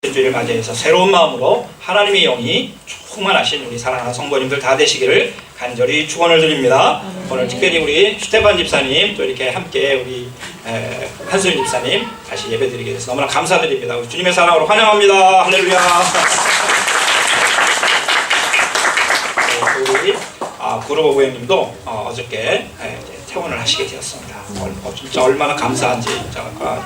주일을 맞이해서 새로운 마음으로 하나님의 영이 충만하신 우리 사랑하는 성도님들 다 되시기를 간절히 축원을 드립니다. 오늘 특별히 우리 스테반 집사님 또 이렇게 함께 우리 한수인 집사님 다시 예배드리게 돼서 너무나 감사드립니다. 우리 주님의 사랑으로 환영합니다. 할렐루야. 우리 구로보 부회님도 어저께 퇴원을 하시게 되었습니다. 진짜 얼마나 감사한지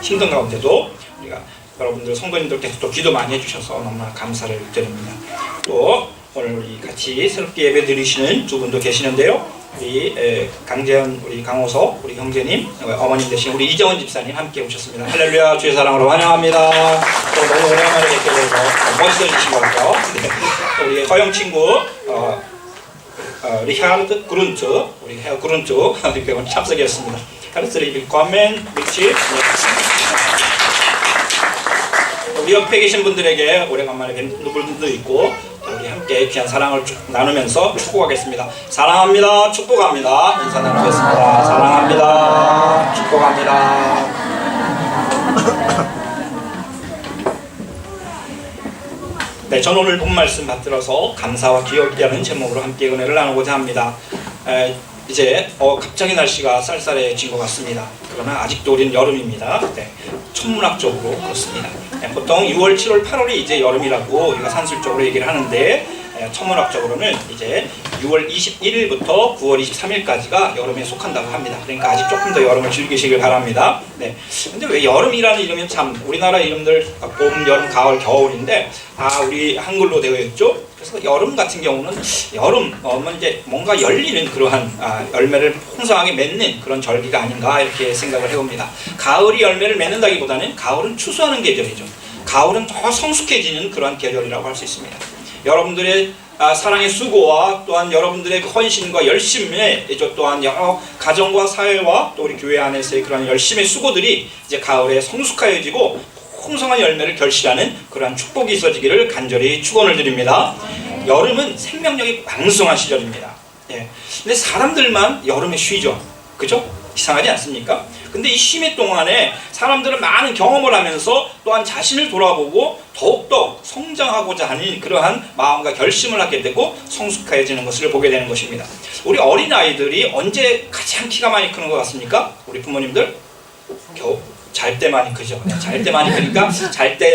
힘든 가운데도 우리가 여러분들 성도님들께서 또 기도 많이 해주셔서 너무나 감사를 드립니다. 또 오늘 우리 같이 새롭게 예배 드리시는 두 분도 계시는데요. 우리 강재현 우리 강호석 우리 형제님 어머님 되신 우리 이정은 집사님 함께 오셨습니다. 할렐루야. 주의 사랑으로 환영합니다. 또 너무 오랜만에 뵙게 돼서 멋있어지신 것 같아요. 네. 우리 허영 친구 리하르드 그룬트 우리 헤어 그룬트 이렇게 오늘 참석이었습니다. 헤르스리 빌과멘 미치. 우리 옆에 계신 분들에게 오래간만에 뵙는 분들도 있고 우리 함께 귀한 사랑을 나누면서 축복하겠습니다. 사랑합니다. 축복합니다. 인사 나누겠습니다. 사랑합니다. 축복합니다. 네, 저는 오늘 본 말씀 받들어서 감사와 기억이라는 제목으로 함께 은혜를 나누고자 합니다. 이제 갑자기 날씨가 쌀쌀해진 것 같습니다. 그러나 아직도 우리는 여름입니다. 네, 천문학적으로 그렇습니다. 네, 보통 6월, 7월, 8월이 이제 여름이라고 우리가 산술적으로 얘기를 하는데 천문학적으로는 이제 6월 21일부터 9월 23일까지가 여름에 속한다고 합니다. 그러니까 아직 조금 더 여름을 즐기시길 바랍니다. 네. 근데 왜 여름이라는 이름이 참 우리나라 이름들 봄, 여름, 가을, 겨울인데 우리 한글로 되어 있죠. 그래서 여름 같은 경우는 여름 이제 뭔가 열리는 그러한 열매를 풍성하게 맺는 그런 절기가 아닌가 이렇게 생각을 해봅니다. 가을이 열매를 맺는다기보다는 가을은 추수하는 계절이죠. 가을은 더 성숙해지는 그러한 계절이라고 할 수 있습니다. 여러분들의 사랑의 수고와 또한 여러분들의 헌신과 열심에 또한 여러 가정과 사회와 또 우리 교회 안에서의 그런 열심의 수고들이 이제 가을에 성숙하여지고 풍성한 열매를 결실하는 그러한 축복이 있어지기를 간절히 축원을 드립니다. 여름은 생명력이 왕성한 시절입니다. 예. 근데 사람들만 여름에 쉬죠. 그죠? 이상하지 않습니까? 근데 이 쉼의 동안에 사람들은 많은 경험을 하면서 또한 자신을 돌아보고 더욱더 성장하고자 하는 그러한 마음과 결심을 하게 되고 성숙해지는 것을 보게 되는 것입니다. 우리 어린아이들이 언제 가장 키가 많이 크는 것 같습니까? 우리 부모님들? 겨우 잘 때 많이 크죠. 잘 때 많이 크니까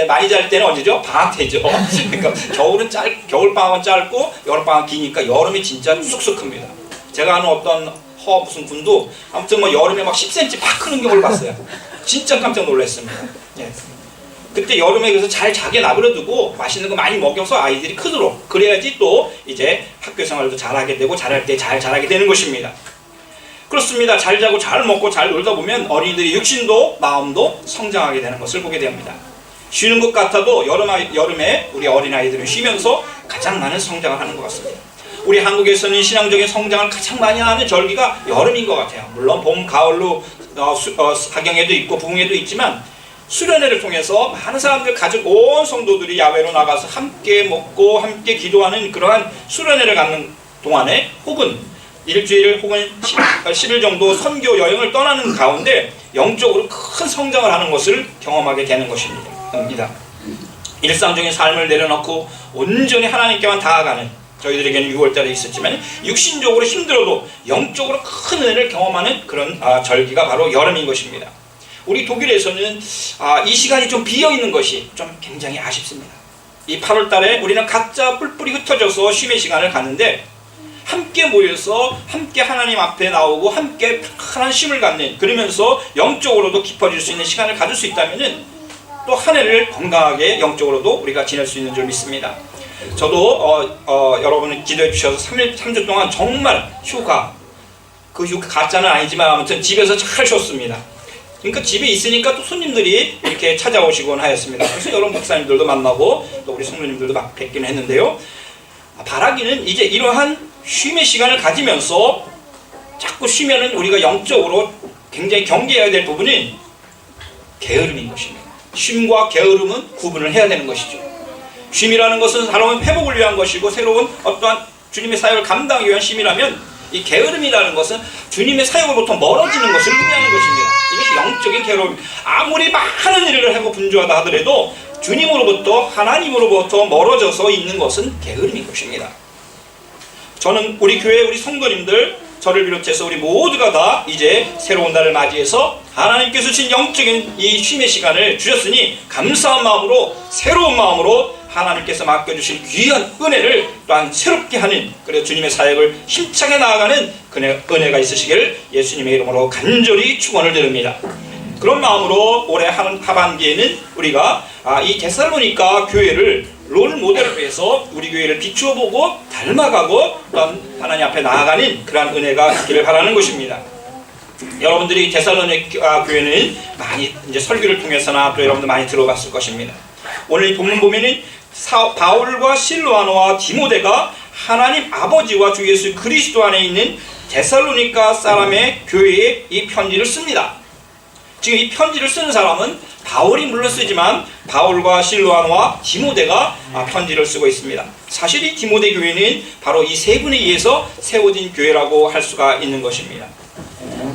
많이 잘 때는 언제죠? 방학 때죠. 그러니까 겨울은 겨울 방학은 짧고 여름 방학 기니까 여름이 진짜 쑥쑥 큽니다. 제가 아는 어떤 무슨 군도 아무튼 여름에 막 10cm 팍 크는 경우를 봤어요. 진짜 깜짝 놀랐습니다. 예. 그때 여름에 그래서 잘 자게 놔버려두고 맛있는 거 많이 먹여서 아이들이 크도록 그래야지 또 이제 학교 생활도 잘하게 되고 잘할 때 잘 자라게 되는 것입니다. 그렇습니다. 잘 자고 잘 먹고 잘 놀다 보면 어린이들의 육신도 마음도 성장하게 되는 것을 보게 됩니다. 쉬는 것 같아도 여름에 우리 어린아이들은 쉬면서 가장 많은 성장을 하는 것 같습니다. 우리 한국에서는 신앙적인 성장을 가장 많이 하는 절기가 여름인 것 같아요. 물론 봄, 가을로 하경에도 있고 부흥에도 있지만 수련회를 통해서 많은 사람들 가족 온 성도들이 야외로 나가서 함께 먹고 함께 기도하는 그러한 수련회를 갖는 동안에 혹은 일주일 혹은 10일 정도 선교 여행을 떠나는 가운데 영적으로 큰 성장을 하는 것을 경험하게 되는 것입니다. 일상적인 삶을 내려놓고 온전히 하나님께만 다가가는 저희들에게는 6월달에 있었지만 육신적으로 힘들어도 영적으로 큰 은혜를 경험하는 그런 절기가 바로 여름인 것입니다. 우리 독일에서는 이 시간이 좀 비어있는 것이 좀 굉장히 아쉽습니다. 이 8월달에 우리는 각자 뿔뿔이 흩어져서 쉼의 시간을 갖는데 함께 모여서 함께 하나님 앞에 나오고 함께 편안한 쉼을 갖는 그러면서 영적으로도 깊어질 수 있는 시간을 가질 수 있다면 또 한 해를 건강하게 영적으로도 우리가 지낼 수 있는 줄 믿습니다. 저도 여러분이 기도해 주셔서 3주 동안 정말 휴가 그 휴가 가짜는 아니지만 아무튼 집에서 잘 쉬었습니다. 그러니까 집에 있으니까 또 손님들이 이렇게 찾아오시곤 하였습니다. 그래서 여러 목사님들도 만나고 또 우리 성도님들도 막 뵙기는 했는데요. 바라기는 이제 이러한 쉼의 시간을 가지면서 자꾸 쉬면은 우리가 영적으로 굉장히 경계해야 될 부분이 게으름인 것입니다. 쉼과 게으름은 구분을 해야 되는 것이죠. 쉼이라는 것은 사람은 회복을 위한 것이고 새로운 어떠한 주님의 사역을 감당하기 위한 쉼이라면 이 게으름이라는 것은 주님의 사역으로부터 멀어지는 것을 의미하는 것입니다. 이것이 영적인 게으름. 아무리 많은 일을 하고 분주하다 하더라도 주님으로부터 하나님으로부터 멀어져서 있는 것은 게으름인 것입니다. 저는 우리 교회 우리 성도님들 저를 비롯해서 우리 모두가 다 이제 새로운 달을 맞이해서 하나님께서 주신 영적인 이 쉼의 시간을 주셨으니 감사한 마음으로 새로운 마음으로 하나님께서 맡겨주신 귀한 은혜를 또한 새롭게 하는 그래서 주님의 사역을 힘차게 나아가는 은혜가 있으시길 예수님의 이름으로 간절히 축원을 드립니다. 그런 마음으로 올해 하반기에는 우리가 이 데살로니가 교회를 롤 모델을 해서 우리 교회를 비추어보고 닮아가고 또한 하나님 앞에 나아가는 그러한 은혜가 있기를 바라는 것입니다. 여러분들이 데살로니가 교회는 많이 이제 설교를 통해서나 또 여러분들 많이 들어봤을 것입니다. 오늘 이 본문 보면은 바울과 실로아노와 디모데가 하나님 아버지와 주 예수 그리스도 안에 있는 데살로니가 사람의 교회에 이 편지를 씁니다. 지금 이 편지를 쓰는 사람은 바울이 물론 쓰지만 바울과 실로아노와 디모데가 편지를 쓰고 있습니다. 사실 이 디모데 교회는 바로 이 세 분에 의해서 세워진 교회라고 할 수가 있는 것입니다.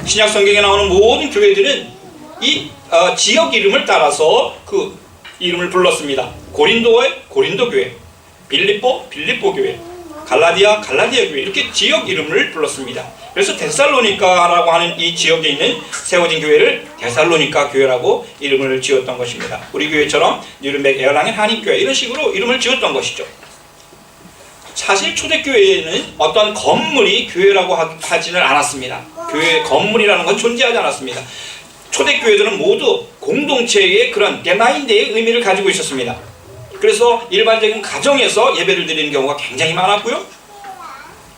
신약 성경에 나오는 모든 교회들은 이 지역 이름을 따라서 그 이름을 불렀습니다. 고린도의 고린도 교회, 빌립보 교회, 갈라디아 교회 이렇게 지역 이름을 불렀습니다. 그래서 데살로니가라고 하는 이 지역에 있는 세워진 교회를 데살로니가 교회라고 이름을 지었던 것입니다. 우리 교회처럼 뉴른베르크 에어랑겐 한인교회 이런 식으로 이름을 지었던 것이죠. 사실 초대교회에는 어떤 건물이 교회라고 하지는 않았습니다. 교회 건물이라는 건 존재하지 않았습니다. 초대교회들은 모두 공동체의 그런 게마인데의 의미를 가지고 있었습니다. 그래서 일반적인 가정에서 예배를 드리는 경우가 굉장히 많았고요.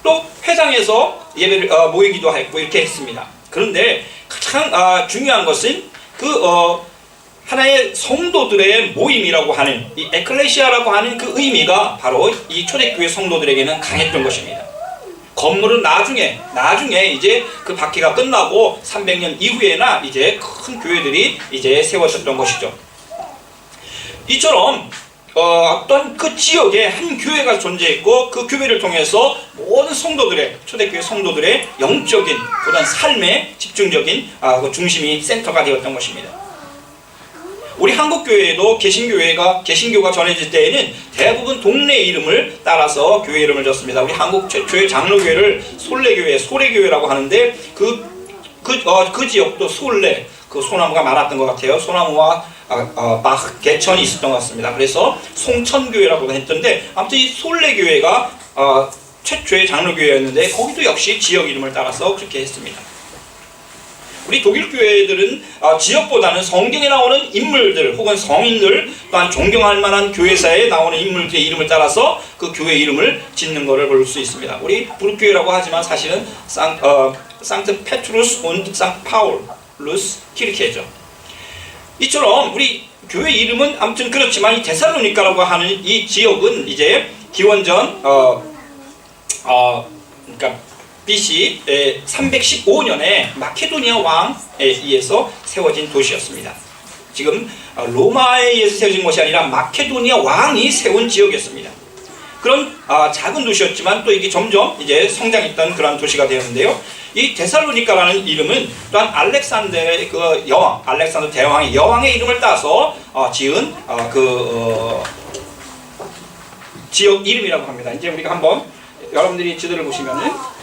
또 회당에서 예배를 모이기도 했고 이렇게 했습니다. 그런데 가장 중요한 것은 하나의 성도들의 모임이라고 하는 이 에클레시아라고 하는 그 의미가 바로 이 초대교회 성도들에게는 강했던 것입니다. 건물은 나중에 이제 그 박해가 끝나고 300년 이후에나 이제 큰 교회들이 이제 세워졌던 것이죠. 이처럼 어떤 그 지역에 한 교회가 존재했고 그 교회를 통해서 모든 성도들의 초대교회 성도들의 영적인 보다 삶의 집중적인 중심이 센터가 되었던 것입니다. 우리 한국교회에도 개신교가 전해질 때에는 대부분 동네 이름을 따라서 교회 이름을 졌습니다. 우리 한국 최초의 장로교회를 소래교회라고 하는데 그 지역도 솔레, 그 소나무가 많았던 것 같아요. 소나무와 개천이 있었던 것 같습니다. 그래서 송천교회라고 했던데 아무튼 이 솔레교회가 최초의 장로교회였는데 거기도 역시 지역 이름을 따라서 그렇게 했습니다. 우리 독일 교회들은 지역보다는 성경에 나오는 인물들 혹은 성인들 또한 존경할 만한 교회사에 나오는 인물들의 이름을 따라서 그 교회 이름을 짓는 것을 볼 수 있습니다. 우리 부르교회라고 하지만 사실은 상트 페트루스 und 상트 파울루스 키르케죠. 이처럼 우리 교회 이름은 아무튼 그렇지만 이 데살로니가라고 하는 이 지역은 이제 기원전 그러니까 BC 315년에 마케도니아 왕에 의해서 세워진 도시였습니다. 지금 로마에 의해서 세워진 것이 아니라 마케도니아 왕이 세운 지역이었습니다. 그런 작은 도시였지만 또 이게 점점 이제 성장했던 그런 도시가 되었는데요. 이 데살로니가라는 이름은 또한 알렉산더의 그 여왕, 알렉산더 대왕의 여왕의 이름을 따서 지은 지역 이름이라고 합니다. 이제 우리가 한번 여러분들이 지도를 보시면은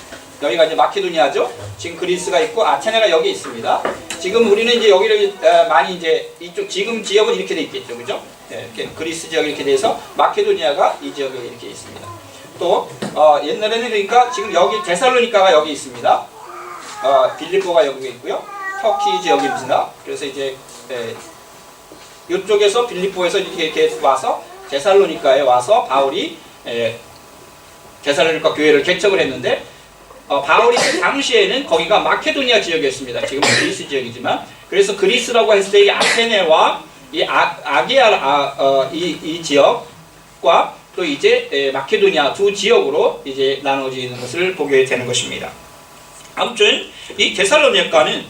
여기가 이제 마케도니아죠. 지금 그리스가 있고 아테네가 여기 있습니다. 지금 우리는 이제 여기를 많이 이제 이쪽 지금 지역은 이렇게 돼 있겠죠, 그죠? 네, 이렇게 그리스 지역이 이렇게 돼서 마케도니아가 이 지역에 이렇게 있습니다. 또 옛날에는 그러니까 지금 여기 데살로니가가 여기 있습니다. 빌립보가 여기 있고요. 터키 지역입니다. 그래서 이제 이쪽에서 빌립보에서 이렇게 와서 데살로니가에 와서 바울이 데살로니가 교회를 개척을 했는데. 바울이 그 당시에는 거기가 마케도니아 지역이었습니다. 지금 그리스 지역이지만 그래서 그리스라고 했을 때 이 아테네와 이 아게아 이 지역과 또 이제 마케도니아 두 지역으로 이제 나눠지는 것을 보게 되는 것입니다. 아무튼 이 데살로니가는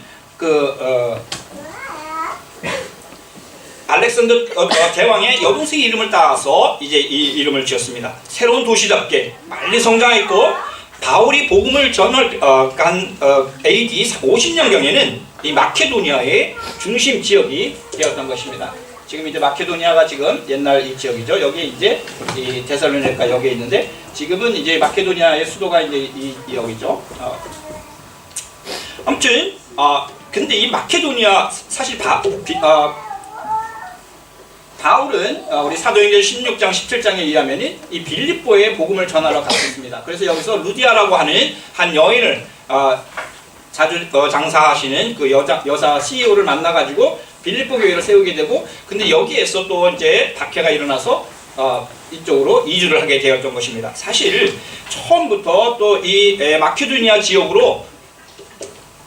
알렉산더 대왕의 여동생 이름을 따서 이제 이 이름을 지었습니다. 새로운 도시답게 빨리 성장했고. 바울이 복음을 간 AD 50년경에는 이 마케도니아의 중심 지역이 되었던 것입니다. 지금 이제 마케도니아가 지금 옛날 이 지역이죠. 여기 이제 이 데살로니가 여기에 있는데 지금은 이제 마케도니아의 수도가 이제 이 여기죠. 아무튼 근데 이 마케도니아 사실 바울은 우리 사도행전 16장 17장에 의하면 이 빌립보에 복음을 전하러 갔습니다. 그래서 여기서 루디아라고 하는 한 여인을 자주 장사하시는 그 여사 CEO를 만나가지고 빌립보 교회를 세우게 되고, 근데 여기에서 또 이제 박해가 일어나서 이쪽으로 이주를 하게 되었던 것입니다. 사실 처음부터 또 이 마케도니아 지역으로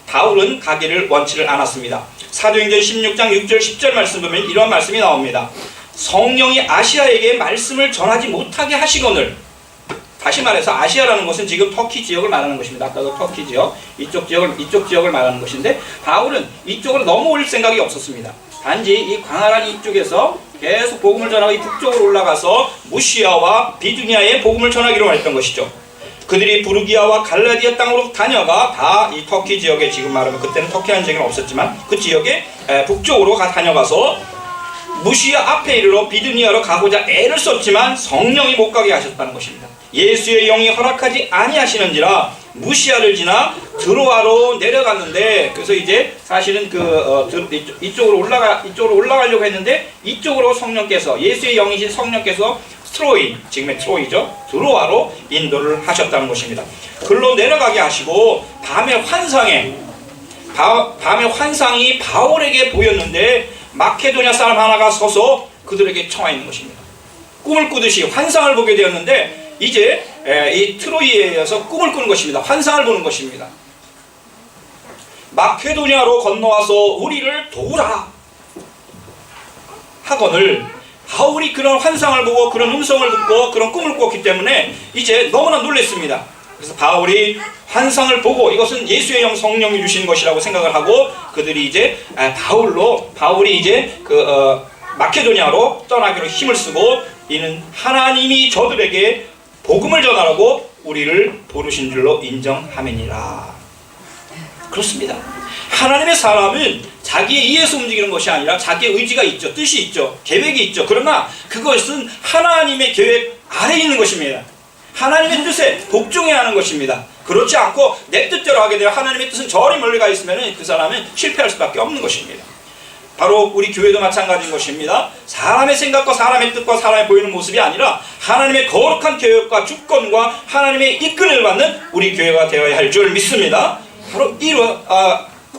바울은 가기를 원치를 않았습니다. 사도행전 16장 6절 10절 말씀 보면 이런 말씀이 나옵니다. 성령이 아시아에게 말씀을 전하지 못하게 하시거늘. 다시 말해서 아시아라는 것은 지금 터키 지역을 말하는 것입니다. 아까도 터키 지역, 이쪽 지역을 말하는 것인데 바울은 이쪽으로 넘어올 생각이 없었습니다. 단지 이 광활한 이쪽에서 계속 복음을 전하고 이 북쪽으로 올라가서 무시아와 비두니아에 복음을 전하기로 했던 것이죠. 그들이 부르기아와 갈라디아 땅으로 다녀가 다 이 터키 지역에, 지금 말하면 그때는 터키라는 지역은 없었지만 그 지역에 북쪽으로 다녀가서 무시아 앞에 이르러 비두니아로 가고자 애를 썼지만 성령이 못 가게 하셨다는 것입니다. 예수의 영이 허락하지 아니하시는지라 무시아를 지나 드로아로 내려갔는데, 그래서 이제 사실은 이쪽으로 올라가려고 했는데 이쪽으로 성령께서, 예수의 영이신 성령께서 트로이, 지금의 트로이죠, 드로아로 인도를 하셨다는 것입니다. 글로 내려가게 하시고 밤의 환상이 바울에게 보였는데 마케도니아 사람 하나가 서서 그들에게 청하있는 것입니다. 꿈을 꾸듯이 환상을 보게 되었는데 이제 이 트로이에 의해서 꿈을 꾸는 것입니다. 환상을 보는 것입니다. 마케도니아로 건너와서 우리를 도우라 하거늘, 바울이 그런 환상을 보고 그런 음성을 듣고 그런 꿈을 꿨기 때문에 이제 너무나 놀랐습니다. 그래서 바울이 환상을 보고 이것은 예수의 영 성령이 주신 것이라고 생각을 하고 그들이 이제 바울이 이제 마케도니아로 떠나기로 힘을 쓰고, 이는 하나님이 저들에게 복음을 전하라고 우리를 부르신 줄로 인정함이니라. 그렇습니다. 하나님의 사람은 자기의 이해에서 움직이는 것이 아니라 자기의 의지가 있죠. 뜻이 있죠. 계획이 있죠. 그러나 그것은 하나님의 계획 아래에 있는 것입니다. 하나님의 뜻에 복종해야 하는 것입니다. 그렇지 않고 내 뜻대로 하게 되면 하나님의 뜻은 저리 멀리 가 있으면 그 사람은 실패할 수밖에 없는 것입니다. 바로 우리 교회도 마찬가지인 것입니다. 사람의 생각과 사람의 뜻과 사람의 보이는 모습이 아니라 하나님의 거룩한 계획과 주권과 하나님의 이끌을 받는 우리 교회가 되어야 할 줄 믿습니다. 바로 이런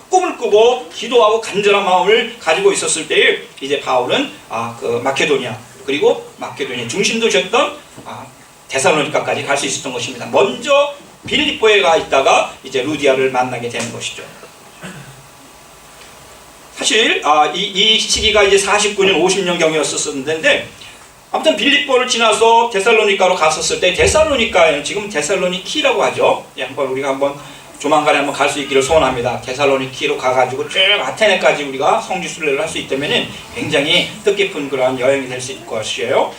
꿈을 꾸고 기도하고 간절한 마음을 가지고 있었을 때에 이제 바울은 마케도니아, 그리고 마케도니아 중심도 졌던 데살로니가까지 갈 수 있었던 것입니다. 먼저 빌립보에 가 있다가 이제 루디아를 만나게 되는 것이죠. 사실 이 시기가 이제 49년 50년경이었었는데, 아무튼 빌립보를 지나서 데살로니가로 갔었을 때, 데살로니가에는 지금 데살로니키라고 하죠. 우리가 조만간에 한번 갈 수 있기를 소원합니다. 데살로니키로 가가지고 쭉 아테네까지 우리가 성지순례를 할 수 있다면 굉장히 뜻깊은 그런 여행이 될 수 있을 것이에요.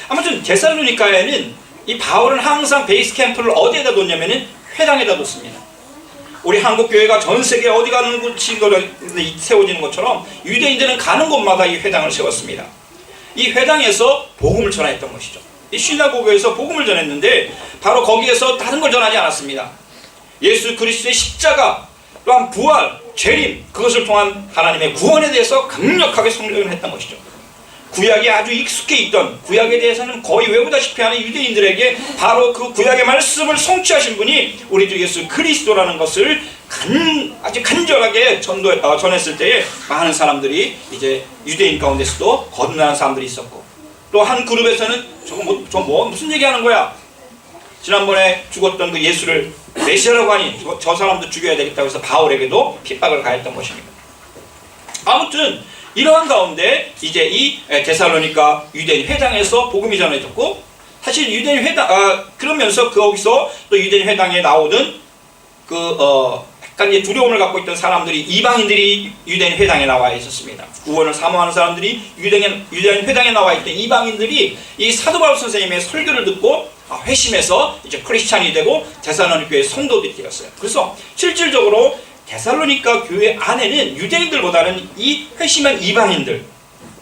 아무튼 데살로니가에는 이 바울은 항상 베이스 캠프를 어디에다 뒀냐면은 회당에다 뒀습니다. 우리 한국 교회가 전 세계 어디 가는 곳이 세워지는 것처럼 유대인들은 가는 곳마다 이 회당을 세웠습니다. 이 회당에서 복음을 전했던 것이죠. 이 시나고그에서 복음을 전했는데 바로 거기에서 다른 걸 전하지 않았습니다. 예수 그리스도의 십자가, 또한 부활, 재림, 그것을 통한 하나님의 구원에 대해서 강력하게 설명했던 것이죠. 구약에 아주 익숙해 있던, 구약에 대해서는 거의 외우다시피 하는 유대인들에게 바로 그 구약의 말씀을 성취하신 분이 우리 주 예수 그리스도라는 것을 아주 간절하게 전했을 때에 많은 사람들이, 이제 유대인 가운데서도 거듭나는 사람들이 있었고, 또 한 그룹에서는 무슨 얘기하는 거야? 지난번에 죽었던 그 예수를 메시아라고 하니 저 사람도 죽여야 되겠다고 해서 바울에게도 핍박을 가했던 것입니다. 아무튼 이러한 가운데 이제 이 데살로니가 유대인 회당에서 복음이 전해졌고, 사실 유대인 회당 그러면서 거기서 또 유대인 회당에 나오던 약간 이제 두려움을 갖고 있던 사람들이, 이방인들이 유대인 회당에 나와 있었습니다. 구원을 사모하는 사람들이 유대인 회당에 나와 있던 이방인들이 이 사도 바울 선생님의 설교를 듣고 회심해서 이제 크리스찬이 되고 데살로니가 교회 성도들이 되었어요. 그래서 실질적으로 데살로니가 교회 안에는 유대인들보다는 이 회심한 이방인들,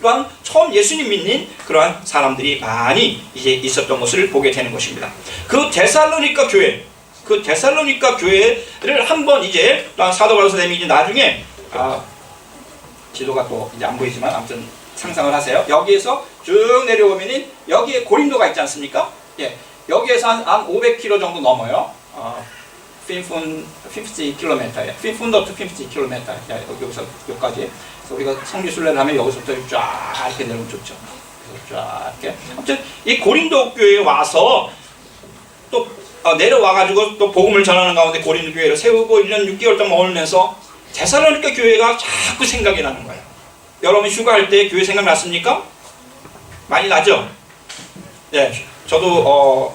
또한 처음 예수님 믿는 그러한 사람들이 많이 이제 있었던 것을 보게 되는 것입니다. 그 데살로니가 교회를 한번 이제 사도 바울 선생님이 이제 나중에 지도가 또 이제 안 보이지만 아무튼 상상을 하세요. 여기에서 쭉 내려오면은 여기에 고린도가 있지 않습니까? 예, 여기에서 한 500km 정도 넘어요. 50km예요. 550km. 여기서 여기까지. 그래서 우리가 성지순례를 하면 여기서부터 쫙 이렇게 내려오면 좋죠. 쫙 이렇게. 아무튼 이 고린도 교회에 와서 또 내려와가지고 또 복음을 전하는 가운데 고린도 교회를 세우고 1년 6개월 동안 머물면서 데살로니가 교회가 자꾸 생각이 나는 거예요. 여러분 휴가할 때 교회 생각났습니까? 많이 나죠? 네, 저도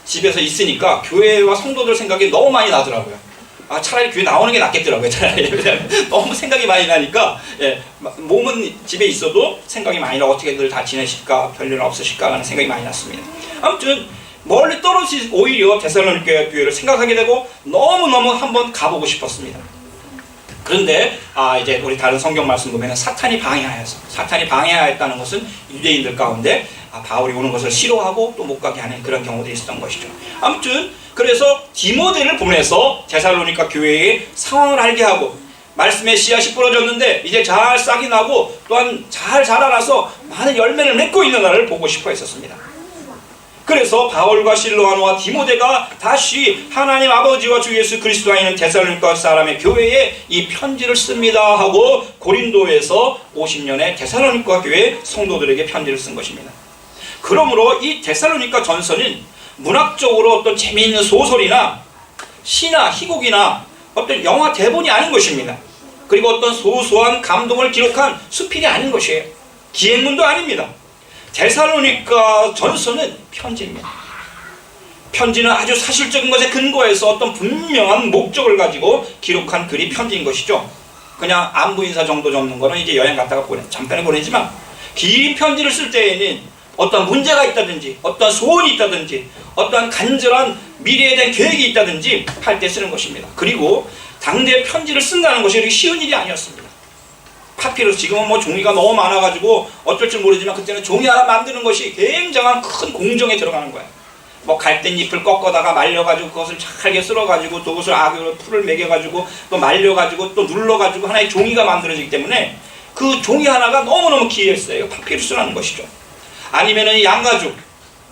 집에서 있으니까 교회와 성도들 생각이 너무 많이 나더라고요. 차라리 교회 나오는 게 낫겠더라고요. 차라리 너무 생각이 많이 나니까 예, 몸은 집에 있어도 생각이 많이 나. 어떻게들 다 지내실까, 별일 없으실까 하는 생각이 많이 났습니다. 아무튼 멀리 떨어지 오히려 데살로니가 교회를 생각하게 되고 너무너무 한번 가보고 싶었습니다. 그런데 이제 우리 다른 성경 말씀 보면 사탄이 방해하였다는 것은 유대인들 가운데 바울이 오는 것을 싫어하고 또 못 가게 하는 그런 경우도 있었던 것이죠. 아무튼 그래서 디모데를 보내서 데살로니가 교회의 상황을 알게 하고 말씀의 씨앗이 뿌려졌는데 이제 잘 싹이 나고 또한 잘 자라나서 많은 열매를 맺고 있는 날을 보고 싶어 했었습니다. 그래서 바울과 실로아노와 디모데가 다시 하나님 아버지와 주 예수 그리스도가 있는 데살로니가 사람의 교회에 이 편지를 씁니다 하고 고린도에서 50년의 데살로니가 교회 성도들에게 편지를 쓴 것입니다. 그러므로 이 데살로니가 전서는 문학적으로 어떤 재미있는 소설이나 시나 희곡이나 어떤 영화 대본이 아닌 것입니다. 그리고 어떤 소소한 감동을 기록한 수필이 아닌 것이에요. 기행문도 아닙니다. 데살로니가 전서는 편지입니다. 편지는 아주 사실적인 것에 근거해서 어떤 분명한 목적을 가지고 기록한 글이 편지인 것이죠. 그냥 안부 인사 정도 적는 거는 이제 여행 갔다가 잠깐에 보내지만 긴 편지를 쓸 때에는 어떤 문제가 있다든지 어떤 소원이 있다든지 어떤 간절한 미래에 대한 계획이 있다든지 할 때 쓰는 것입니다. 그리고 당대 편지를 쓴다는 것이 이렇게 쉬운 일이 아니었습니다. 파피루스, 지금은 뭐 종이가 너무 많아가지고 어쩔 줄 모르지만 그때는 종이 하나 만드는 것이 굉장한 큰 공정에 들어가는 거예요. 뭐 갈대잎을 꺾어다가 말려가지고 그것을 잘게 쓸어가지고 또 그것을 악으로 풀을 매겨가지고 또 말려가지고 또 눌러가지고 하나의 종이가 만들어지기 때문에 그 종이 하나가 너무너무 귀했어요. 파피루스라는 것이죠. 아니면은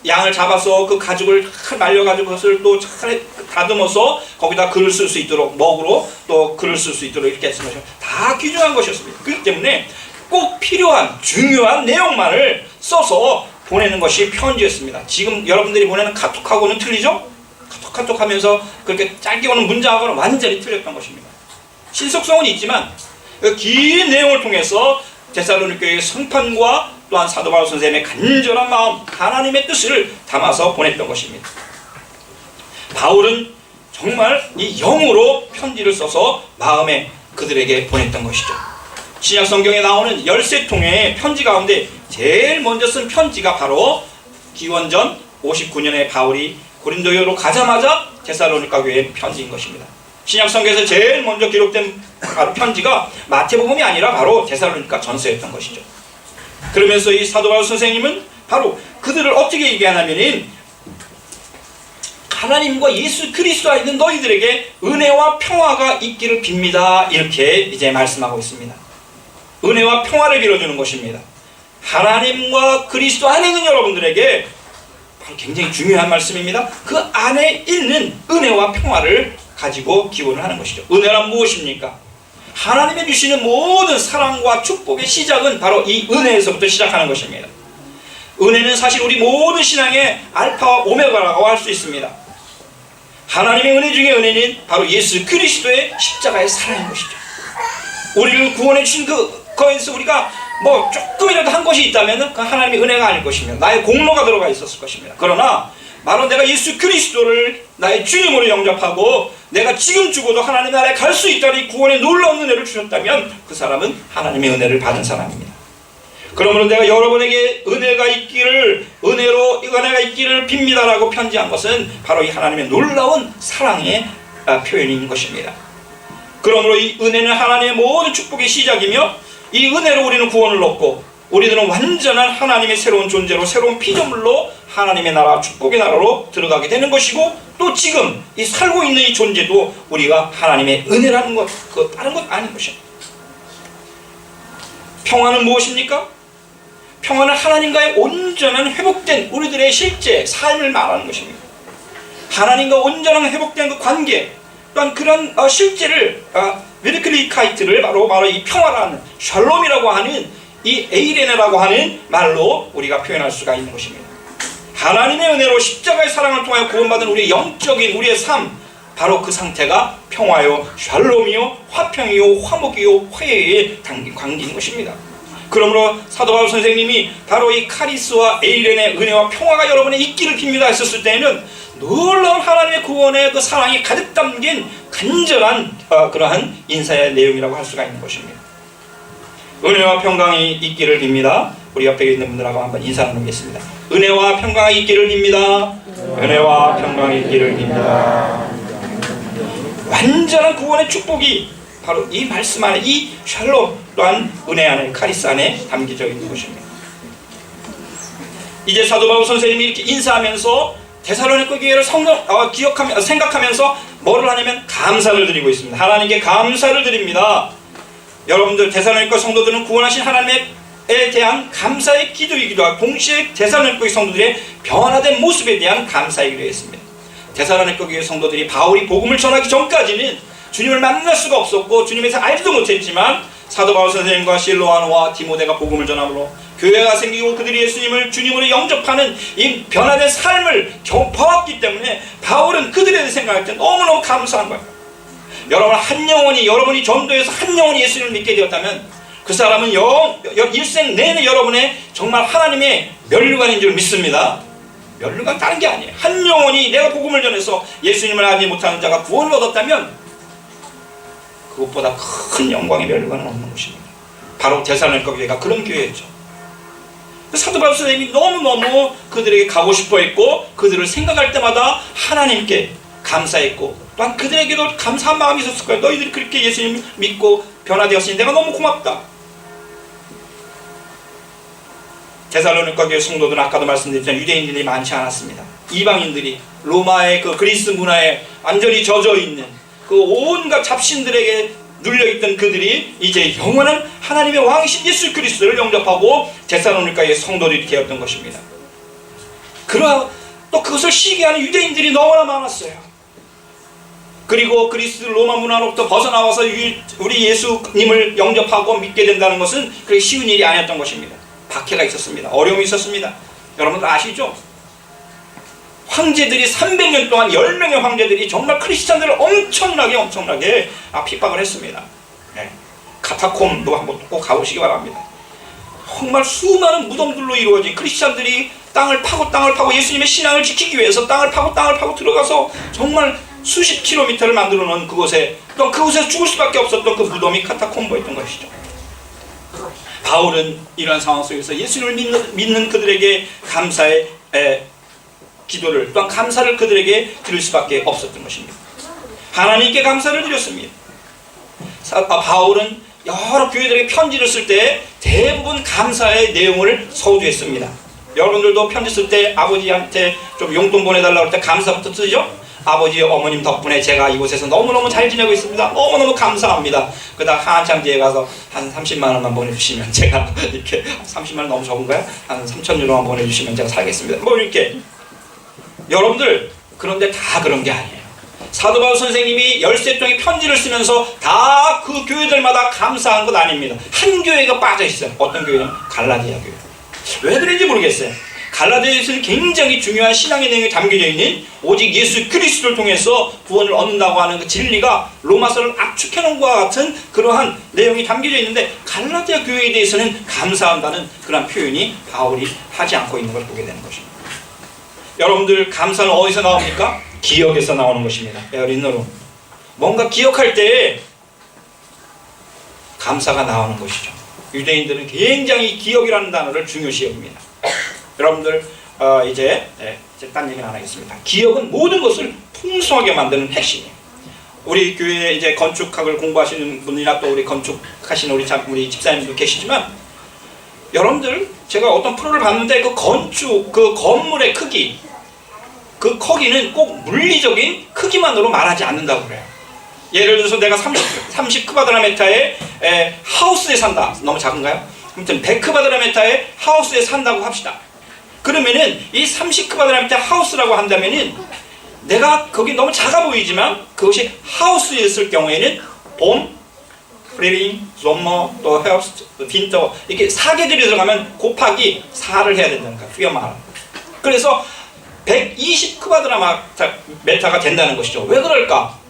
양을 잡아서 그 가죽을 말려가지고 그것을 또 잘 다듬어서 거기다 글을 쓸 수 있도록 먹으로 또 글을 쓸 수 있도록 이렇게 했던 것이 다 귀중한 것이었습니다. 그렇기 때문에 꼭 필요한 중요한 내용만을 써서 보내는 것이 편지였습니다. 지금 여러분들이 보내는 카톡하고는 틀리죠? 카톡 하면서 그렇게 짧게 오는 문자하고는 완전히 틀렸던 것입니다. 신속성은 있지만 그 긴 내용을 통해서 데살로니가 교회의 성판과 또한 사도 바울 선생님의 간절한 마음, 하나님의 뜻을 담아서 보냈던 것입니다. 바울은 정말 이 영으로 편지를 써서 마음에 그들에게 보냈던 것이죠. 신약 성경에 나오는 13통의 편지 가운데 제일 먼저 쓴 편지가 바로 기원전 59년에 바울이 고린도로 가자마자 데살로니가 교회의 편지인 것입니다. 신약 성경에서 제일 먼저 기록된 바로 편지가 마태복음이 아니라 바로 데살로니가 전서였던 것이죠. 그러면서 이 사도 바울 선생님은 바로 그들을 어떻게 얘기하냐면은 하나님과 예수 그리스도가 있는 너희들에게 은혜와 평화가 있기를 빕니다. 이렇게 이제 말씀하고 있습니다. 은혜와 평화를 빌어주는 것입니다. 하나님과 그리스도 안에 있는 여러분들에게 굉장히 중요한 말씀입니다. 그 안에 있는 은혜와 평화를 가지고 기원을 하는 것이죠. 은혜란 무엇입니까? 하나님이 주시는 모든 사랑과 축복의 시작은 바로 이 은혜에서부터 시작하는 것입니다. 은혜는 사실 우리 모든 신앙의 알파와 오메가라고 할 수 있습니다. 하나님의 은혜 중에 은혜는 바로 예수 그리스도의 십자가의 사랑인 것이죠. 우리를 구원해 주신 거에서 우리가 뭐 조금이라도 한 것이 있다면 그 하나님의 은혜가 아닐 것입니다. 나의 공로가 들어가 있었을 것입니다. 그러나 바로 내가 예수 그리스도를 나의 주님으로 영접하고 내가 지금 죽어도 하나님 나라에 갈 수 있다니 구원의 놀라운 은혜를 주셨다면 그 사람은 하나님의 은혜를 받은 사람입니다. 그러므로 내가 여러분에게 은혜가 있기를 빕니다라고 편지한 것은 바로 이 하나님의 놀라운 사랑의 표현인 것입니다. 그러므로 이 은혜는 하나님의 모든 축복의 시작이며 이 은혜로 우리는 구원을 얻고 우리들은 완전한 하나님의 새로운 존재로 새로운 피조물로 하나님의 나라 축복의 나라로 들어가게 되는 것이고, 또 지금 이 살고 있는 이 존재도 우리가 하나님의 은혜라는 것, 그 다른 것 아닌 것입니다. 평화는 무엇입니까? 평화는 하나님과의 온전한 회복된 우리들의 실제 삶을 말하는 것입니다. 하나님과 온전한 회복된 그 관계, 또한 그런 실제를 위르클리카이트를 바로 이 평화라는 샬롬이라고 하는 이 에이레네라고 하는 말로 우리가 표현할 수가 있는 것입니다. 하나님의 은혜로 십자가의 사랑을 통하여 구원받은 우리의 영적인 우리의 삶, 바로 그 상태가 평화요, 샬롬이요, 화평이요, 화목이요, 화해의 관계인 것입니다. 그러므로 사도 바울 선생님이 바로 이 카리스와 에이렌의 은혜와 평화가 여러분의 있기를 빕니다 했었을 때에는 놀라운 하나님의 구원의 그 사랑이 가득 담긴 간절한 그러한 인사의 내용이라고 할 수가 있는 것입니다. 은혜와 평강이 있기를 빕니다. 우리 옆에 있는 분들하고 한번 인사 나누겠습니다. 은혜와 평강이 있기를 빕니다. 은혜와 평강이 있기를 빕니다. 완전한 구원의 축복이 바로 이 말씀 안에, 이 샬롬 또한 은혜 안에, 카리스 안에 담겨져 있는 것입니다. 이제 사도 바울 선생님이 이렇게 인사하면서 데살로니가 교회를 생각하면서 뭐를 하냐면 감사를 드리고 있습니다. 하나님께 감사를 드립니다. 여러분들 데살로니가 성도들은 구원하신 하나님에 대한 감사의 기도이기도 하고, 동시에 데살로니가 성도들의 변화된 모습에 대한 감사이기도 했습니다. 데살로니가 교회 성도들이 바울이 복음을 전하기 전까지는 주님을 만날 수가 없었고 주님에서 알지도 못했지만, 사도 바울 선생님과 실로아노와 디모데가 복음을 전함으로 교회가 생기고 그들이 예수님을 주님으로 영접하는 이 변화된 삶을 봐왔기 때문에 바울은 그들에 대해 생각할 때 너무너무 감사한 거예요. 여러분, 한 영혼이, 여러분이 전도해서 한 영혼이 예수님을 믿게 되었다면 그 사람은 일생 내내 여러분의 정말 하나님의 면류관인 줄 믿습니다. 면류관 다른 게 아니에요. 한 영혼이 내가 복음을 전해서 예수님을 알지 못하는 자가 구원을 얻었다면 그것보다 큰 영광의 면류관은 없는 것입니다. 바로 데살로니가 교회가 그런 교회였죠. 사도 바울 선생님이 너무너무 그들에게 가고 싶어 했고, 그들을 생각할 때마다 하나님께 감사했고, 또한 그들에게도 감사한 마음이 있었을 거예요. 너희들이 그렇게 예수님 믿고 변화되었으니 내가 너무 고맙다. 데살로니가 교회 성도들은 아까도 말씀드렸지만 유대인들이 많지 않았습니다. 이방인들이 로마의 그 그리스 문화에 완전히 젖어 있는 그 온갖 잡신들에게 눌려있던 그들이 이제 영원한 하나님의 왕이신 예수 그리스도를 영접하고 데살로니가의 성도들이 되었던 것입니다. 그러나 또 그것을 시기하는 유대인들이 너무나 많았어요. 그리고 그리스 로마 문화로부터 벗어나와서 우리 예수님을 영접하고 믿게 된다는 것은 그렇게 쉬운 일이 아니었던 것입니다. 박해가 있었습니다. 어려움이 있었습니다. 여러분들 아시죠? 황제들이 300년 동안 10명의 황제들이 정말 크리스찬들을 엄청나게 핍박을 했습니다. 네. 카타콤도 한번 꼭 가보시기 바랍니다. 정말 수많은 무덤들로 이루어진, 크리스찬들이 땅을 파고 예수님의 신앙을 지키기 위해서 땅을 파고 들어가서 정말 수십 킬로미터를 만들어 놓은 그곳에, 또 그곳에서 죽을 수밖에 없었던 그 무덤이 카타콤보였던 것이죠. 바울은 이러한 상황 속에서 예수님을 믿는 그들에게 감사의 기도를, 또한 감사를 그들에게 드릴 수밖에 없었던 것입니다. 하나님께 감사를 드렸습니다. 바울은 여러 교회들에게 편지를 쓸 때 대부분 감사의 내용을 서두했습니다. 여러분들도 편지 쓸 때 아버지한테 좀 용돈 보내달라고 할 때 감사부터 쓰죠? 아버지, 어머님 덕분에 제가 이곳에서 너무너무 잘 지내고 있습니다. 너무너무 감사합니다. 그러다 한참 뒤에 가서 한 30만 원만 보내주시면 제가 이렇게 30만 원 너무 적은가요? 한 3,000유로만 보내주시면 제가 살겠습니다. 뭐 이렇게. 여러분들, 그런데 다 그런 게 아니에요. 사도 바울 선생님이 13통의 편지를 쓰면서 다 그 교회들마다 감사한 것 아닙니다. 한 교회가 빠져 있어요. 어떤 교회는? 갈라디아 교회. 왜 그런지 모르겠어요. 갈라디아에서는 굉장히 중요한 신앙의 내용이 담겨져 있는, 오직 예수 그리스도를 통해서 구원을 얻는다고 하는 그 진리가 로마서를 압축해 놓은 것과 같은 그러한 내용이 담겨져 있는데, 갈라디아 교회에 대해서는 감사한다는 그런 표현이 바울이 하지 않고 있는 걸 보게 되는 것입니다. 여러분들, 감사는 어디서 나옵니까? 기억에서 나오는 것입니다. 에어린너로 뭔가 기억할 때 감사가 나오는 것이죠. 유대인들은 굉장히 기억이라는 단어를 중요시 여깁니다. 여러분들, 이제 딴 얘기는 안 하겠습니다. 기억은 모든 것을 풍성하게 만드는 핵심이에요. 우리 교회에 이제 건축학을 공부하시는 분이나 또 우리 건축하시는 우리 집사님도 계시지만, 여러분들 제가 어떤 프로를 봤는데 그 건축, 그 건물의 크기, 그 크기는 꼭 물리적인 크기만으로 말하지 않는다고 그래요. 예를 들어서 내가 30 크바드라메타의 하우스에 산다. 너무 작은가요? 아무튼 100 크바드라메타의 하우스에 산다고 합시다. 그러면은 이 30 크바드라메타 하우스라고 한다면은 내가 거기 너무 작아 보이지만 그것이 하우스였을 경우에는 봄, 프리링, 썸머, 또 헤어스트, 빈터 이렇게 사계절이 들어가면 곱하기 4를 해야 된다는 거야. 휘어말. 그래서 120 크바드라메타가 된다는 것이죠. 왜 그럴까?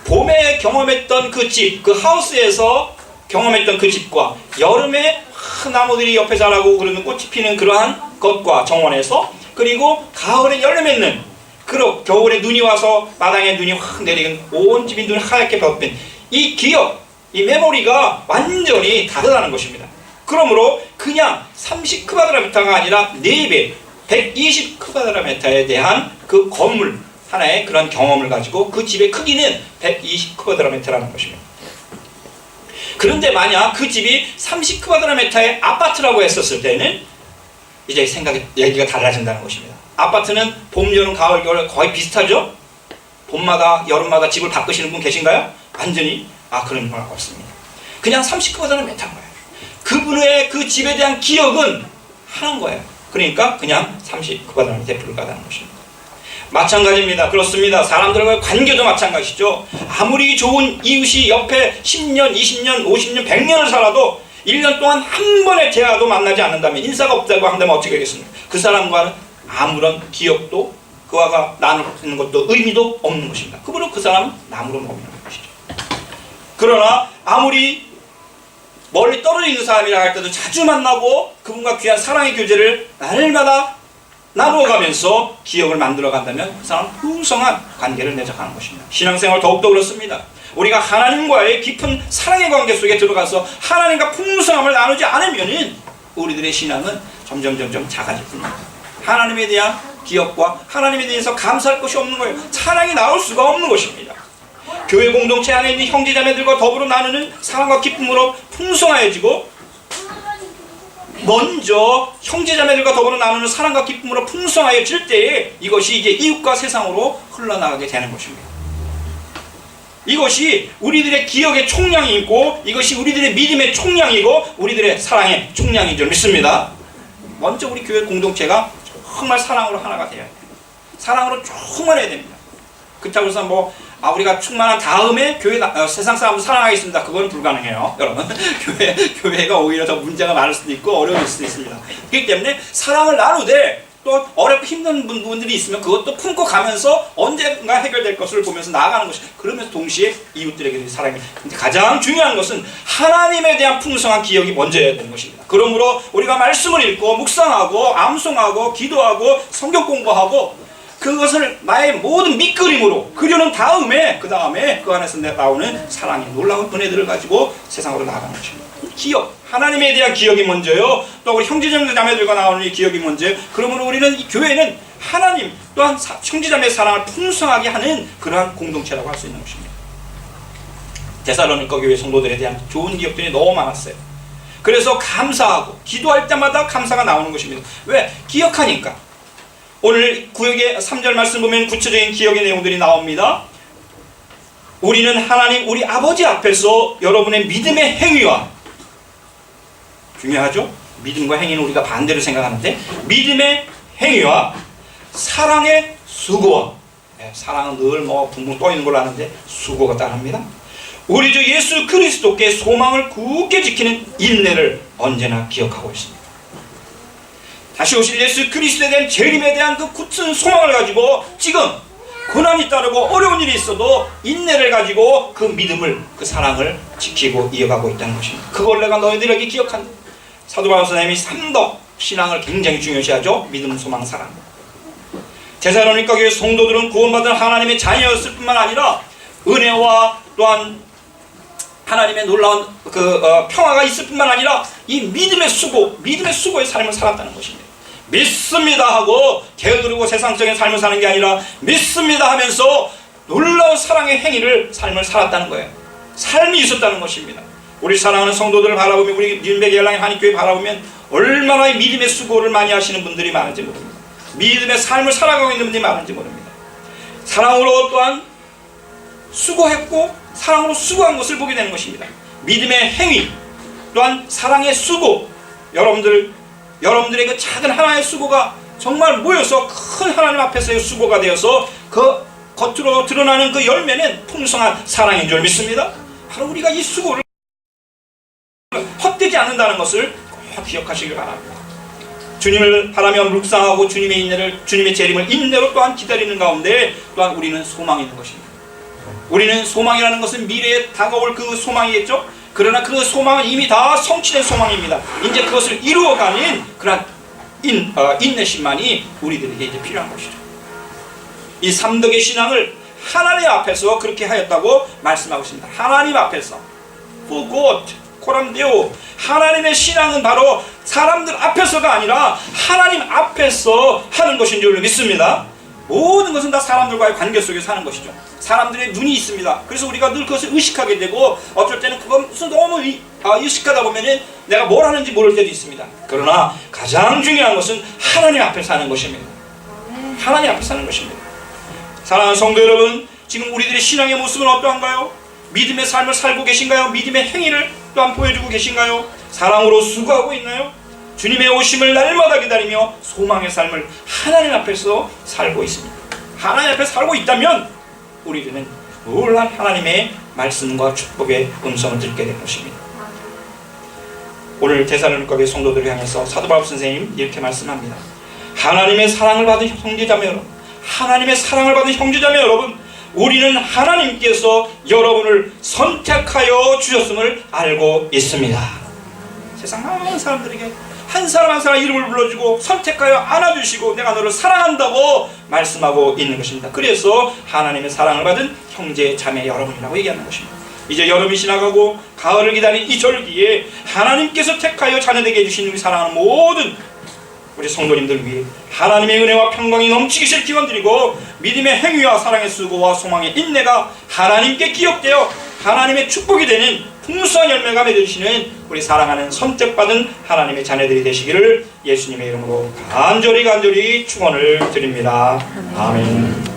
봄에 경험했던 그 집, 그 하우스에서 경험했던 그 집과 여름에 나무들이 옆에 자라고 그러는 꽃이 피는 그러한 것과 정원에서, 그리고 가을에 열매 맺는, 그리고 겨울에 눈이 와서 마당에 눈이 확 내리는 온 집이 눈이 하얗게 벗긴 이 기억, 이 메모리가 완전히 다르다는 것입니다. 그러므로 그냥 30 크바드라메타가 아니라 4배 120 크바드라메타에 대한 그 건물 하나의 그런 경험을 가지고 그 집의 크기는 120 크바드라메타라는 것입니다. 그런데 만약 그 집이 30 크바드라메타의 아파트라고 했었을 때는 이제 얘기가 달라진다는 것입니다. 아파트는 봄, 여름, 가을, 겨울 거의 비슷하죠? 봄마다, 여름마다 집을 바꾸시는 분 계신가요? 완전히 그런 건 없습니다. 그냥 30 크바드라메타인 거예요. 그분의 그 집에 대한 기억은 하는 거예요. 그러니까 그냥 30 크바드라메타에 불과하다는 것입니다. 마찬가지입니다. 그렇습니다. 사람들과의 관계도 마찬가지죠. 아무리 좋은 이웃이 옆에 10년, 20년, 50년, 100년을 살아도 1년 동안 한 번의 대화도 만나지 않는다면, 인사가 없다고 한다면 어떻게 하겠습니까? 그 사람과는 아무런 기억도 그와가 나누는 것도 의미도 없는 것입니다. 그러므로 그 사람은 나무로 먹는 것이죠. 그러나 아무리 멀리 떨어져 있는 사람이라 할 때도 자주 만나고 그분과 귀한 사랑의 교제를 날마다 나누어가면서 기억을 만들어간다면 그 사람은 풍성한 관계를 맺어가는 것입니다. 신앙생활 더욱더 그렇습니다. 우리가 하나님과의 깊은 사랑의 관계 속에 들어가서 하나님과 풍성함을 나누지 않으면 우리들의 신앙은 점점 작아질 뿐입니다. 하나님에 대한 기억과 하나님에 대해서 감사할 것이 없는 거예요. 사랑이 나올 수가 없는 것입니다. 교회 공동체 안에 있는 형제자매들과 더불어 나누는 사랑과 기쁨으로 풍성해지고, 먼저 형제자매들과 더불어 나누는 사랑과 기쁨으로 풍성해질 때에 이것이 이제 이웃과 세상으로 흘러나가게 되는 것입니다. 이것이 우리들의 기억의 총량이 있고, 이것이 우리들의 믿음의 총량이고, 우리들의 사랑의 총량인 줄 믿습니다. 먼저 우리 교회 공동체가 정말 사랑으로 하나가 되어야 돼요. 사랑으로 충만해야 됩니다. 그렇다고 해서 우리가 충만한 다음에 세상 사람을 사랑하겠습니다. 그건 불가능해요. 여러분, 교회가 오히려 더 문제가 많을 수도 있고 어려울 수도 있습니다. 그렇기 때문에 사랑을 나누되 또 어렵고 힘든 분들이 있으면 그것도 품고 가면서 언젠가 해결될 것을 보면서 나아가는 것이, 그러면서 동시에 이웃들에게 사랑이. 근데 가장 중요한 것은 하나님에 대한 풍성한 기억이 먼저여야 되는 것입니다. 그러므로 우리가 말씀을 읽고 묵상하고 암송하고 기도하고 성경 공부하고 그것을 나의 모든 밑그림으로 그려놓은 다음에 그 안에서 나오는 사랑의 놀라운 은혜들을 가지고 세상으로 나아가는 것입니다. 기억, 하나님에 대한 기억이 먼저요. 또 우리 형제자매들과 나오는 이 기억이 먼저요. 그러므로 우리는 이 교회는 하나님 또한 형제자매의 사랑을 풍성하게 하는 그러한 공동체라고 할 수 있는 것입니다. 데살로니가 교회 성도들에 대한 좋은 기억들이 너무 많았어요. 그래서 감사하고 기도할 때마다 감사가 나오는 것입니다. 왜? 기억하니까. 오늘 구역의 3절 말씀 보면 구체적인 기억의 내용들이 나옵니다. 우리는 하나님 우리 아버지 앞에서 여러분의 믿음의 행위와, 중요하죠? 믿음과 행위는 우리가 반대로 생각하는데, 믿음의 행위와 사랑의 수고와, 사랑은 늘 붕붕 떠있는 걸로 아는데 수고가 따릅니다. 우리 주 예수 그리스도께 소망을 굳게 지키는 인내를 언제나 기억하고 있습니다. 다시 오실 예수 그리스도에 대한 재림에 대한 그 굳은 소망을 가지고 지금 고난이 따르고 어려운 일이 있어도 인내를 가지고 그 믿음을, 그 사랑을 지키고 이어가고 있다는 것입니다. 그걸 내가 너희들에게 기억한다. 사도 바울 선생님이 3덕 신앙을 굉장히 중요시하죠. 믿음, 소망, 사랑. 데살로니가 교회 성도들은 구원받은 하나님의 자녀였을 뿐만 아니라 은혜와 또한 하나님의 놀라운 평화가 있을 뿐만 아니라 이 믿음의 수고의 삶을 살았다는 것입니다. 믿습니다 하고 게으르고 세상적인 삶을 사는 게 아니라 믿습니다 하면서 놀라운 사랑의 행위를 삶을 살았다는 거예요. 삶이 있었다는 것입니다. 우리 사랑하는 성도들을 바라보면, 우리 믿음의 열랑의 한인교회 바라보면 얼마나 믿음의 수고를 많이 하시는 분들이 많은지 모릅니다. 믿음의 삶을 살아가고 있는 분들이 많은지 모릅니다. 사랑으로 또한 수고했고 사랑으로 수고한 것을 보게 되는 것입니다. 믿음의 행위 또한 사랑의 수고, 여러분들의 그 작은 하나의 수고가 정말 모여서 큰 하나님 앞에서의 수고가 되어서 그 겉으로 드러나는 그 열매는 풍성한 사랑인 줄 믿습니다. 바로 우리가 이 수고를 헛되지 않는다는 것을 꼭 기억하시길 바랍니다. 주님을 바라며 묵상하고 주님의 인내를, 주님의 재림을 인내로 또한 기다리는 가운데 또한 우리는 소망이 있는 것입니다. 우리는 소망이라는 것은 미래에 다가올 그 소망이겠죠. 그러나 그 소망은 이미 다 성취된 소망입니다. 이제 그것을 이루어가는 그런 인내심만이 우리들에게 이제 필요한 것이죠. 이 삼덕의 신앙을 하나님 앞에서 그렇게 하였다고 말씀하고 있습니다. 하나님 앞에서 곧 코람데오, 하나님의 신앙은 바로 사람들 앞에서가 아니라 하나님 앞에서 하는 것인 줄 믿습니다. 모든 것은 다 사람들과의 관계 속에서 하는 것이죠. 사람들의 눈이 있습니다. 그래서 우리가 늘 그것을 의식하게 되고, 어쩔 때는 그것은 너무 의식하다 보면은 내가 뭘 하는지 모를 때도 있습니다. 그러나 가장 중요한 것은 하나님 앞에서 하는 것입니다. 하나님 앞에서 하는 것입니다. 사랑하는 성도 여러분, 지금 우리들의 신앙의 모습은 어떠한가요? 믿음의 삶을 살고 계신가요? 믿음의 행위를 또한 보여주고 계신가요? 사랑으로 수고하고 있나요? 주님의 오심을 날마다 기다리며 소망의 삶을 하나님 앞에서 살고 있습니다. 하나님 앞에 살고 있다면 우리들은 놀란 하나님의 말씀과 축복의 음성을 듣게 되는 것입니다. 오늘 데살로니가 교회 성도들을 향해서 사도 바울 선생님 이렇게 말씀합니다. 하나님의 사랑을 받은 형제자매 여러분, 하나님의 사랑을 받은 형제자매 여러분, 우리는 하나님께서 여러분을 선택하여 주셨음을 알고 있습니다. 세상 많은 사람들에게 한 사람 한 사람 이름을 불러주고 선택하여 안아주시고 내가 너를 사랑한다고 말씀하고 있는 것입니다. 그래서 하나님의 사랑을 받은 형제 자매 여러분이라고 얘기하는 것입니다. 이제 여름이 지나가고 가을을 기다린 이 절기에 하나님께서 택하여 자녀되게 해주신 우리 사랑하는 모든 우리 성도님들 위해 하나님의 은혜와 평강이 넘치기를 기원드리고, 믿음의 행위와 사랑의 수고와 소망의 인내가 하나님께 기억되어 하나님의 축복이 되는 풍성한 열매가 맺으시는 우리 사랑하는 선택받은 하나님의 자녀들이 되시기를 예수님의 이름으로 간절히 축원을 드립니다. 아멘.